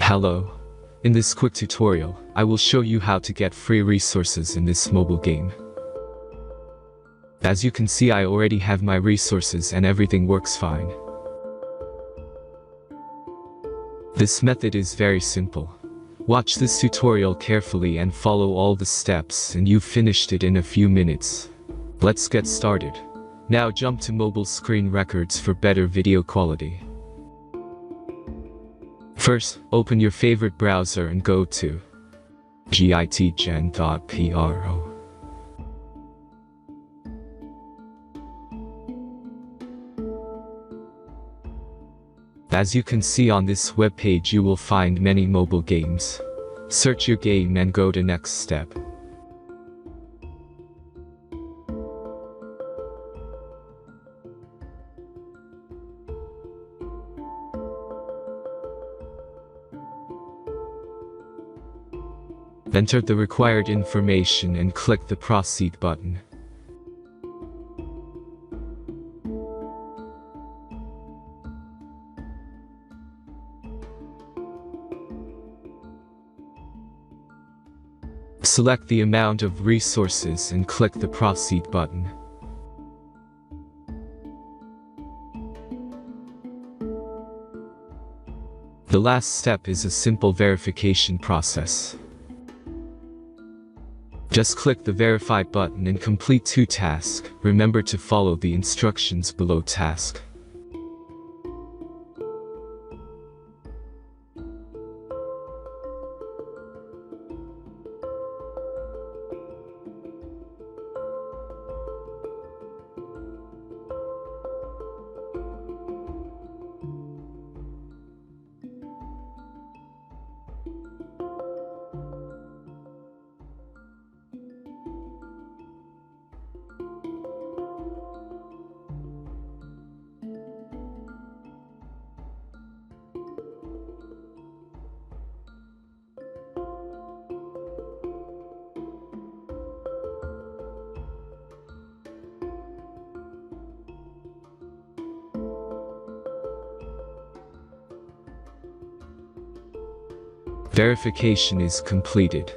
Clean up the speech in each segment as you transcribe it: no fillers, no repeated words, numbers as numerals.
Hello. In this quick tutorial, I will show you how to get free resources in this mobile game. As you can see, I already have my resources and everything works fine. This method is very simple. Watch this tutorial carefully and follow all the steps and you've finished it in a few minutes. Let's get started. Now jump to mobile screen records for better video quality. First, open your favorite browser and go to gitgen.pro. As you can see on this web page, you will find many mobile games. Search your game and go to next step. Enter the required information and click the Proceed button. Select the amount of resources and click the Proceed button. The last step is a simple verification process. Just click the Verify button and complete 2 tasks. Remember to follow the instructions below task. Verification is completed.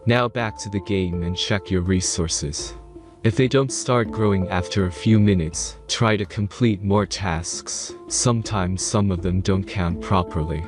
Now back to the game and check your resources. If they don't start growing after a few minutes, try to complete more tasks. Sometimes some of them don't count properly.